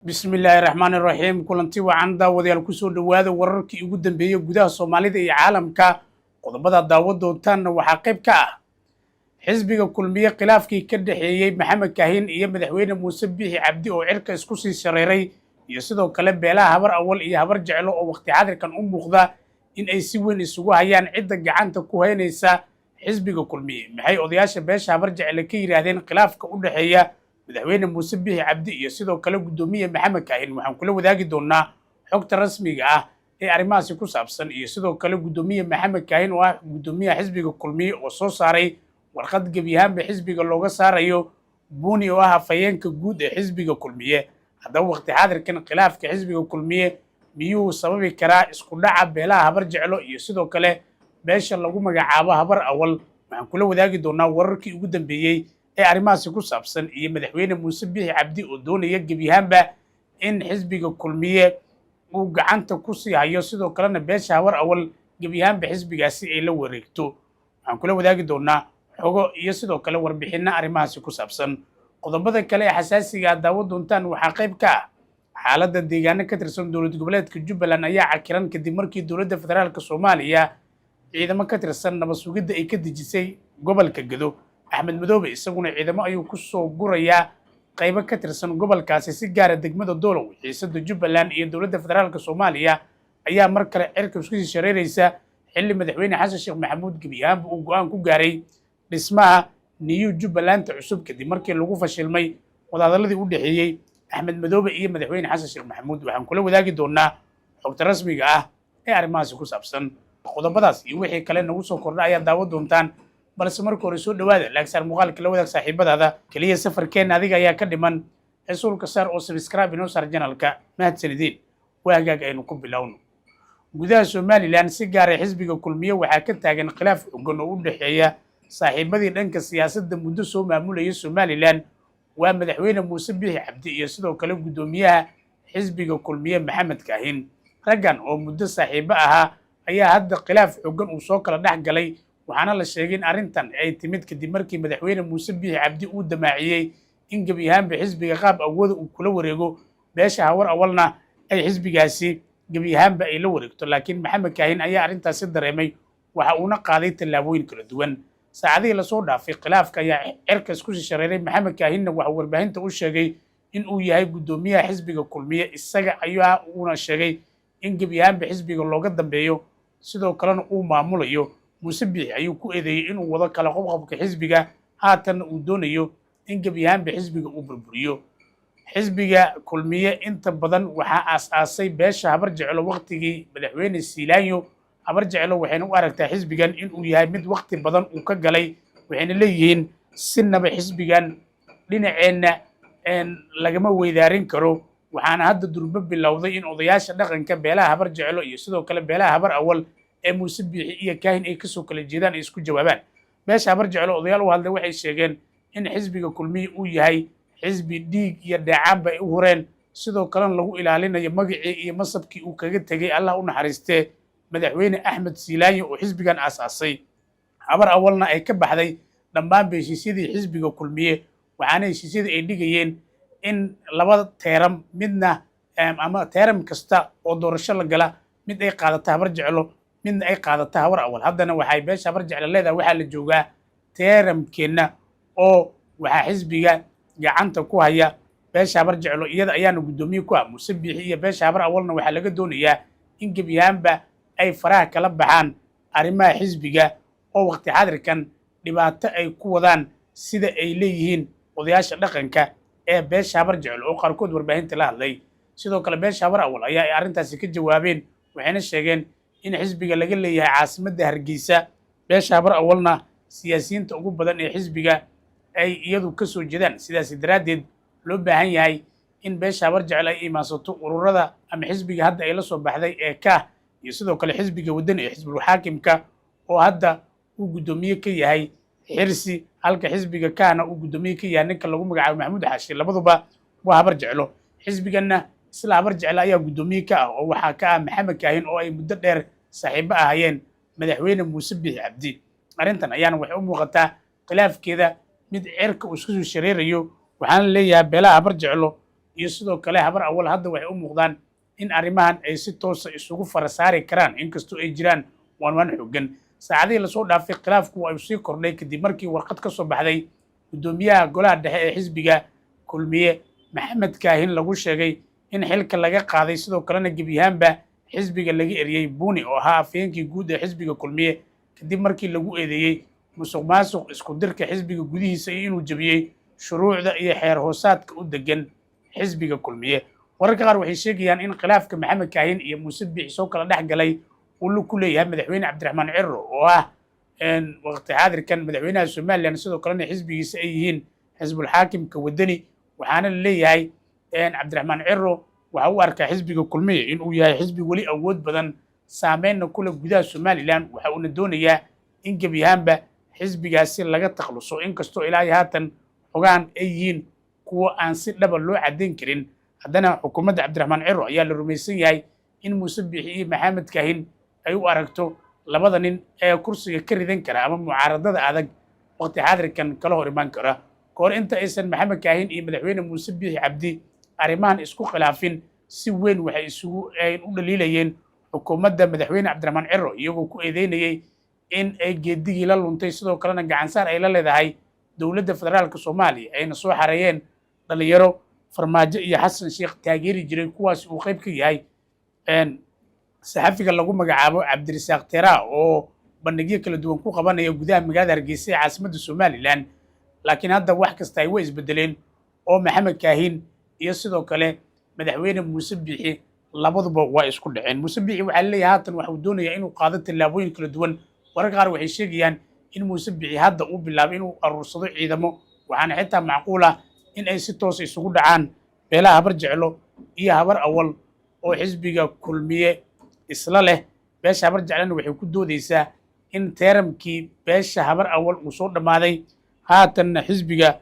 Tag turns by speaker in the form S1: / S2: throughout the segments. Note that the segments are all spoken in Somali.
S1: بسم الله الرحمن الرحيم كلنتي وعن داوديال kusoo dhawaada wararkii ugu dambeeyay gudaha Soomaalida iyo caalamka qodobada daawadoontan waxa qayb ka ah xisbiga kulmiye khilaafkii ka dhaxeeyay Maxamed Kaahin iyo madaxweyne Muuse Biixi Cabdi oo cirka isku sii shareeray iyo sidoo kale beelaha habar awal iyo habar jeclo oo waqti xadirkan u muuqda in ay si weyn isugu hayaan cidda gacanta ku haynaysa xisbiga kulmiye maxay odayaasha beesha habar jeclo ka yiraahdeen khilaafka u dhaxeeya madaxweyne Muuse Biixi Cabdi iyo sidoo kale gudoomiye Maxamed Kaahin waxaan kula wadaagi doonaa xogta rasmiga ah ee arrimahaasi ku saabsan iyo sidoo kale gudoomiye Maxamed Kaahin oo ah gudoomiyaha xisbiga kulmiye oo soo saaray warqad gebiyahanba xisbiga looga saarayo buuni oo ah afayeenka guud ee xisbiga kulmiye haddaba waqti xaadirkan khilaafka xisbiga kulmiye miyuu sababi karaa isku dhaca beelaha habar jeclo iyo sidoo kale beesha lagu magacaabo habar awal waxaan kula wadaagi doonaa wararkii ugu dambeeyay ee arrimahaasi ku saabsan iyo madaxweyne Muuse Biixi Cabdi oo doonaya gebiyahanba in xisbiga kulmiye uu gacanta ku sii hayo sidoo kalena beesha habar awal gebiyahanba xisbigaasi ay la wareegto waxaan kula wadaagi doonaa xogo iyo sidoo kale warbixino arrimahaasi ku saabsan qodobada kale ee xasaasiga ah daawadoontan waxaa qayb ka ah xaaladda deegaano ka tirsan dowlad goboleedka Jubbaland ayaa cakiran kadib markii dowladda federaalka Soomaaliya ciidamo ka tirsan nabad sugidda ay ka dejisay gobolka Gedo Axmed Madoobe isaguna ciidamo ayuu ku soo gurayaa qaybo ka tirsan gobolkaasi si gaar ah degmada Doolow xiisadda Jubbaland iyo dowladda federaalka Soomaaliya ayaa mar kale cirka isku shareeraysa xilli madaxweyne Xasan Sheekh Maxamuud gebiyahanba uu go'aan ku gaaray dhismaha New Jubbaland cusub kadib markii lagu fashilmay wadahadaladii u dhaxeeyay Axmed Madoobe iyo madaxweyne Xasan Sheekh Maxamuud waxaan kula wadaagi doonaa xogta rasmiga ah ee arrimahaasi ku saabsan qodobadaas iyo wixii kale nagu soo kordha ayaa daawo doontaan balse marka hore soo dhawaada laagsaar muuqaalka la wadaag saaxiibadaada kaliya safarkeena adiga ayaa ka dhiman rasuulka saar oo subscribe inoo saar channelka mahadsanidin waagaag aynu ku bilowno gudaha Somaliland si gaar ah xisbiga kulmiye waxaa ka taagan khilaaf xooggan oo u dhaxeeya saaxiibadii dhanka siyaasadda muddo soo maamulayay Somaliland waa madaxweyne Muuse Biixi Cabdi iyo sidoo kale gudoomiyaha xisbiga kulmiye Maxamed Kaahin raggan oo muddo saaxiibo ahaa ayaa hadda khilaaf xooggan uu soo kala dhex galay waxaana la sheegay in arrintan ay timid kadib markii madaxweyne Muuse Biixi Cabdi uu damaaciyay in gebiyahanba xisbiga qaab awood uu kula wareego beesha hawar awalna ay xisbigaasi gebiyahanba ay la wareegto laakiin Maxamed Kaahin ayaa arrintaasi dareemay waxa uuna qaaday tallaabooyin kala duwan saacadihii la soo dhaafay khilaafka ayaa cirka isku shareeray Maxamed Kaahinna waxa warbaahinta u sheegay in uu yahay gudoomiyaha xisbiga kulmiye isaga ayaa uuna sheegay in gebiyahanba xisbiga looga dambeeyo sidoo kalena uu maamulayo Muuse Biixi ayuu ku eedeeyay inuu wado kala qobqobka xisbiga haatan uu doonayo in gebiyahanba xisbiga uu burburiyo xisbiga kulmiye inta badan waxaa aasaasay beesha habar jeclo waqtigii madaxweyne Siilaanyo habar jeclo waxayna u aragtaa xisbigan inuu yahay mid waqti badan uu ka galay waxayna leeyihiin sinaba xisbigan dhinaceena lagama weydaarin karo waxaana hadda durba bilowday in odayaasha dhaqanka beelaha habar jeclo iyo sidoo kale beelaha habar awal ee Muuse Biixi iyo Kaahin ay kasoo kala jeedaan ay isku jawaabaan beesha habar jeclo odayaal u hadlay waxay sheegeen in xisbiga kulmiye uu yahay xisbi dhiig iyo dhacaanba ay u horeen sidoo kalena lagu ilaalinayo magacii iyo masabkii uu kaga tegay Allah u naxariistee madaxweyne Axmed Siilaanyo oo xisbigan aasaasay habar awalna ay ka baxday dhammaan heshiisyadii xisbiga kulmiye waxaana heshiisyadii ay dhigayeen in laba teeram midna ama teeram kasta oo doorasho la gala mid ay qaadato habar jeclo midna ay qaadato habar awal haddana waxay beesha habar jeclo leedahay waxaa la joogaa teeramkeena oo waxaa xisbiga gacanta ku haya beesha habar jeclo iyada ayaana gudoomiye ku ah Muuse Biixi iyo beesha habar awalna waxaa laga doonayaa in gebiyahanba ay faraha kala baxaan arrimaha xisbiga oo waqti xadirkan dhibaato ay ku wadaan sida ay leeyihiin odayaasha dhaqanka ee beesha habar jeclo oo qaarkood warbaahinta la hadlay sidoo kale beesha habar awal ayaa ay arrintaasi ka jawaabeen waxayna sheegeen in xisbiga laga leeyahay caasimadda Hargeysa beesha habar awalna siyaasiyiinta ugu badan ee xisbiga ay iyadu ka soo jeedaan sidaas daraadeed loo baahan yahay in beesha habar jeclo ay imaansato ururada ama xisbiga hadda ay la soo baxday ee ka iyo sidoo kale xisbiga wadani ee xisbul xaakimka oo hadda uu gudoomiye ka yahay xirsi halka xisbiga kaana uu gudoomiye ka yahay ninka lagu magacaabo Maxamuud Xaashi labaduba waa habar jeclo xisbiganna isla habar jeclo ayaa gudoomiye ka ah oo waxaa ka ah Maxamed Kaahin oo ay muddo dheer saaxiibo ahayeen madaxweyne Muuse Biixi Cabdi arrintan ayaana waxay u muuqataa khilaafkeeda mid cirka uu isku shareerayo waxaan leeyahay beelaha habar jeclo iyo sidoo kale habar awal hadda waxay u muuqdaan in arrimahan ay si toosa isugu fara saari karaan inkastoo ay jiraan waanwaan xooggan saacadihii lasoo dhaafay khilaafku waa sii kordhay kadib markii warqad ka soo baxday guddoomiyaha golaha dhexe ee xisbiga kulmiye maxamed kaahin lagu sheegay in xilka laga qaaday sidoo kalena gebiyahaanba xisbiga laga eriyey buuni oo ahaa afhayeenkii guud ee xisbiga kulmiye kadib markii lagu eedeeyey musuq maasuq isku dirka xisbiga gudihiisa iyo inuu jebiyey shuruucda iyo xeer hoosaadka u degan xisbiga kulmiye wararka qaar waxay sheegayaan in khilaafka maxamed kaahin iyo muuse biixi soo kala dhex galay uu ku leeyahay madaxweyne cabdiraxmaan ciro oo ah waqti xaadirkan madaxweynaha somalilan sidoo kalena xisbigiisa ay yihiin xisbul xaakimka wadani waxaana la leeyahay cabdiraxmaan ciro waxa u arkaa xisbiga kulmiye inuu yahay xisbi weli awood badan saameynna kule gudaha somalilan waxa uuna doonayaa in gebi ahaanba xisbigaasi laga takluso inkastoo ilaahay haatan xogaan ay yihiin kuwa aan si dhaba loo caddayn karin haddana xukuumadda cabdiraxmaan ciro ayaa la rumaysan yahay in muuse biixi iyo maxamed kaahin ay u aragto labada nin ee kursiga ka ridan kara ama mucaaradada adag waqti xaadirkan kala hor imaan kara kahor inta aysan maxamed kaahin iyo madaxweyne muuse biixi cabdi arrimahan isku khilaafin si weyn waxay u dhaliilayeen xukuumadda madaxweyne cabdiraxmaan ciro iyagoo ku eedeynayey in ay geedigii la luntay sidoo kalena gacansaar ay la leedahay dowladda federaalka soomaaliya ayna soo xareeyeen dhalinyaro farmaajo iyo xasan sheekh taageeri jiray kuwaas uu qayb ka yahay saxafiga lagu magacaabo cabdirasaaq teraa oo bandhigyo kala duwan ku qabanaya gudaha magaalada hargeysa ee caasimadda somalilan laakiin hadda wax kasta ay way isbedeleen oo maxamed kaahin iyo sidoo kale madaxweyne muuse biixi labaduba waa isku dhaceen muuse biixi waxaa leeyahay haatan waxa uu doonayaa inuu qaado tallaabooyin kala duwan wararka qaar waxay sheegayaan in muuse biixi hadda uu bilaabay inuu aruursado ciidamo waxaana xitaa macquul ah in ay si toos isugu dhacaan beelaha habar jeclo iyo habar awal oo xisbiga kulmiye isla leh beesha habar jeclana waxay ku doodaysaa in teeramkii beesha habar awal uu soo dhammaaday haatanna xisbiga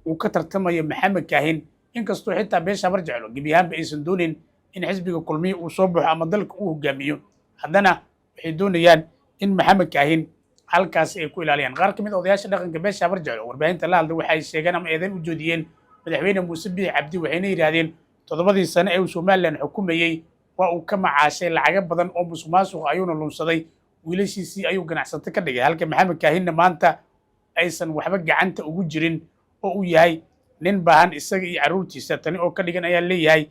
S1: uu ka tartamayo maxamed kaahin inkastoo xitaa beesha habar jeclo gebi ahaanba aysan doonin in xisbiga kulmiye uu soo baxo ama dalka uu hogaamiyo haddana waxay doonayaan in maxamed kaahin halkaasi ay ku ilaaliyaan qaar ka mid a odayaasha dhaqanka beesha habar jeclo warbaahinta la hadlay waxay sheegeen ama eedayn u joodiyeen madaxweyne muuse biixi cabdi waxayna yidhaahdeen 7 sano ee uu somalilan xukumayey waa uu ka macaashay lacago badan oo musuq maasuq ayuuna lunsaday wiilashiisii ayuu ganacsato ka dhigay halka maxamed kaahinna maanta aysan waxba gacanta ugu jirin oo uu yahay nin baahan isaga iyo carruurtiisa tani oo ka dhigan ayaa leeyahay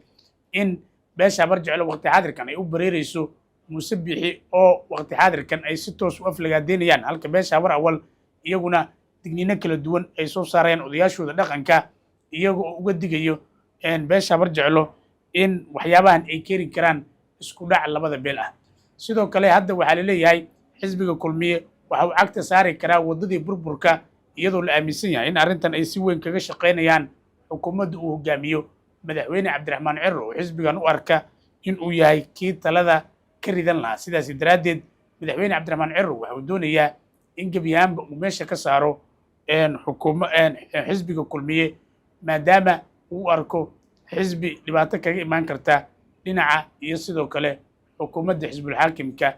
S1: in beesha habar jeclo waqti xaadirkan ay u bareerayso muuse biixi oo waqti xaadirkan ay si toos u aflagaadeynayaan halka beesha habar awal iyaguna digniino kala duwan ay soo saarayaan odayaashooda dhaqanka iyaga oo uga digayo beesha habar jeclo in waxyaabahan ay keeni karaan isku dhac labada beel ah sidoo kale hadda waxaa la leeyahay xisbiga kulmiye waxa uu cagta saari karaa waddadii burburka iyadoo la aaminsan yahay in arrintan ay si weyn kaga shaqaynayaan xukuumadda uu hogaamiyo madaxweyne cabdiraxmaan ciro oo xisbigan u arka in uu yahay kii talada ka ridan lahaa sidaas daraaddeed madaxweyne cabdiraxmaan ciro waxa uu doonayaa in gebi ahaanba uu meesha ka saaro xisbiga kulmiye maadaama uu arko xisbi dhibaato kaga imaan karta dhinaca iyo sidoo kale xukuumadda xisbul xaakimka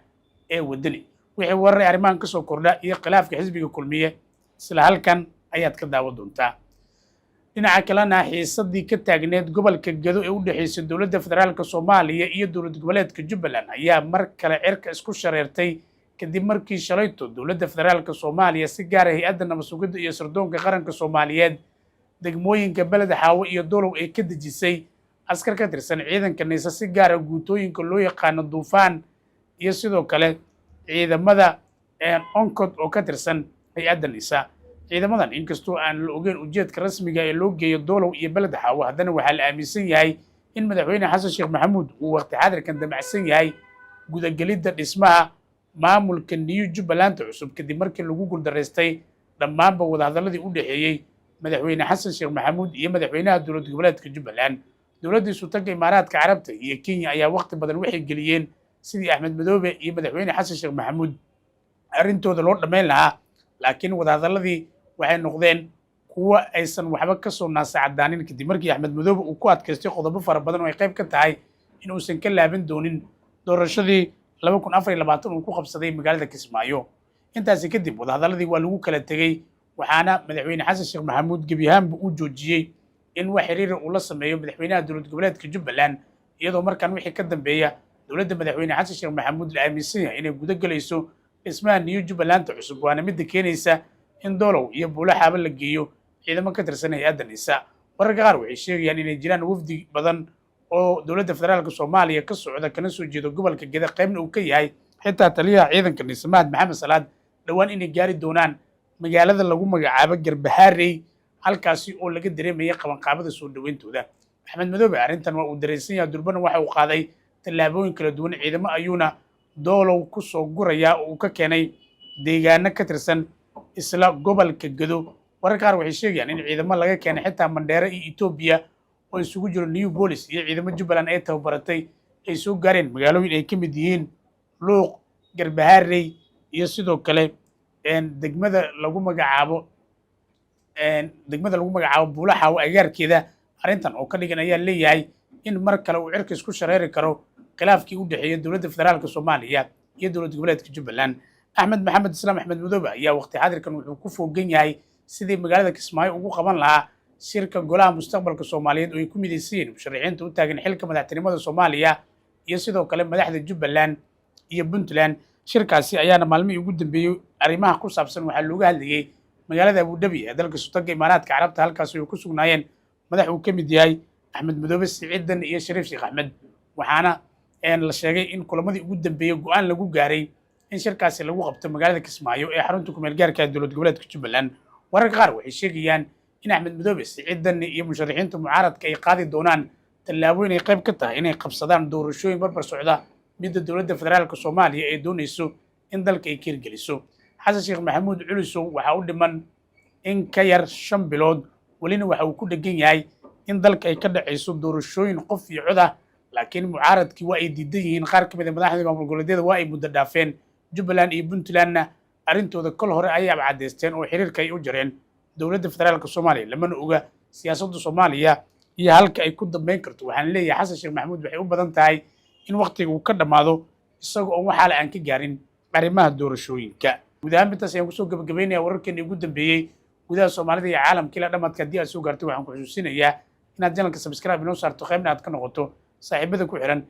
S1: ee wadani wixii wararay arrimahan ka soo kordha iyo khilaafka xisbiga kulmiye isla halkan ayaad ka daawan doontaa dhinaca kalena xiisadii ka taagneed gobolka Gedo ee u dhaxaysay dowladda federaalka Soomaaliya iyo dowlad goboleedka Jubbaland ayaa mar kale cirka isku shareertay kadib markii shalayto dowladda federaalka Soomaaliya si gaar ah hay'adda nabad sugidda iyo sirdoonka qaranka Soomaaliyeed degmooyinka Beled Xaawo iyo Dolow ay ka dejisay askar ka tirsan ciidanka neysa si gaar ah guutooyinka loo yaqaano Duufaan iyo sidoo kale ciidamada onkod oo ka tirsan hay'adda neysa ciidamadan inkastoo aan la ogeyn ujeedka rasmiga ee loo geeyo Dolow iyo Beled Xaawo haddana waxaa la aaminsan yahay in madaxweyne xasan sheekh maxamuud uu waqti xaadirkan damacsan yahay gudagelidda dhismaha maamulka New Jubbaland cusub kadib markii lagu guuldareystay dhammaanba wadahadaladii u dhaxeeyey madaxweyne xasan sheekh maxamuud iyo madaxweynaha dowlad goboleedka Jubbaland dowladda sultanka imaaraadka carabta iyo Kenya ayaa waqti badan waxay geliyeen sidii Axmed Madoobe iyo madaxweyne xasan sheekh maxamuud arrintooda loo dhameyn lahaa laakiin wadahadaladii waxay noqdeen kuwa aysan waxba ka soo naasacadaanin kadib markii Axmed Madoobe uu ku adkaystay qodobo fara badan oo ay qayb ka tahay in uusan ka laaban doonin doorashadii 2024 uu ku qabsaday magaalada Kismaayo intaasi kadib wadahadaladii waa lagu kala tegay waxaana madaxweyne xasan sheekh maxamuud gebi ahaanba uu joojiyey in wax xiriir uu la sameeyo madaxweynaha dowlad goboleedka Jubbaland iyadoo markaan wixii ka dambeeya dowladda madaxweyne xasan sheekh maxamuud la aaminsan yahay inay guda galayso dhismaha New Jubbaland cusub waana mid keenaysa in doolow iyo buulo xaaba la geeyo ciidamo ka tirsan hay'adda NISA. wararka qaar waxay sheegayaan inay jiraan wafdi badan oo dowladda federaalka Soomaaliya ka socda kana soo jeedo gobolka Gedo qaybna uu ka yahay xitaa taliyaha ciidanka NISA Mahad Maxamed Salaad dhawaan inay gaari doonaan magaalada lagu magacaabo Garbaharey halkaasi oo laga dareemaya qabanqaabada soo dhaweyntooda. Axmed Madoobe arrintan waa uu dareensan yahay durbana waxa uu qaaday tallaabooyin kala duwan ciidamo ayuuna doolow ku soo guraya oo uu ka keenay deegaano ka tirsan isla gobolka Gedo. wararka qaar waxay sheegayaan in ciidamo laga keenay xitaa Mandheera iyo Itoobiya oo isugu jiro New Police iyo ciidamo Jubbaland ay tababaratay ay soo gaareen magaalooyin ay ka mid yihiin Luuq, Garbaharey iyo sidoo kale degmada lagu magacaabo Buulo Xaawo agaarkeeda. arrintan oo ka dhigan ayaa leeyahay in mar kale uu cirka isku shareeri karo khilaafkii u dhexeeyay dowladda federaalka Soomaaliya iyo dowlad goboleedka Jubbaland. Axmed Maxamed Islaam Axmed Madoobe ayaa waqti xaadirkan wuxuu ku foogan yahay sidii magaalada Kismaayo ugu qaban lahaa shirka golaha mustaqbalka Soomaaliyeed oo ay ku midaysan musharaxiinta u taagan xilka madaxtinimada Soomaaliya iyo sidoo kale madaxda Jubbaland iyo Puntland. shirkaasi ayaana maalmihii ugu dambeeyay arrimaha ku saabsan waxaa looga hadlayay magaalada Abu Dhabi ee dalka Sultanka Imaaraadka Carabta halkaas oo ku sugnaayeen madax uu ka mid yahay Axmed Madoobe Siciidan iyo Shariif Sheekh Axmed. waxaana la sheegay in kulamadii ugu dambeeyay go'aan lagu gaaray in shirkaasi lagu qabto magaalada Kismaayo ee xarunta ku meel gaarka ah dowlad goboleedka Jubbaland. wararka qaar waxay sheegayaan in Axmed Madoobe Siciidan iyo musharaxiinta mucaaradka ay qaadi doonaan tallaabooyin ay qayb ka tahay inay qabsadaan doorashooyin barbar socda midda dowladda federaalka Soomaaliya ay doonayso in dalka ay hirgeliso. xasan sheekh maxamuud culusow waxa uu dhiman in ka yar 5 bilood walina waxa uu ku dhagan yahay in dalka ay ka dhacayso doorashooyin qof iyo cod ah laakiin mucaaradkii waa ay diidan yihiin qaar ka mid ah madaxda maamul goboleedyada waa ay muddo dhaafeen. Jubbaland iyo Puntlandna arrintooda kol hore ayay cadeysteen oo xiriirka ay u jareen dowladda federaalka Soomaaliya lamana oga siyaasadda Soomaaliya iyo halka ay ku dambeyn karto. waxaan leeyahay xasan sheekh maxamuud waxay u badan tahay in waqtiga uu ka dhamaado isagoo oo waxa aan ka gaarin arrimaha doorashooyinka. guud ahaan intaas ayaan kusoo gabagabaynayaa wararkeennii ugu dambeeyey gudaha Soomaalida iyo caalamka ilaa dhamaadka haddii aad soo gaartay waxaan ku xusuusinayaa inaad channelka subscribe inoo saarto qaybna aad ka noqoto saaxiibada ku xiran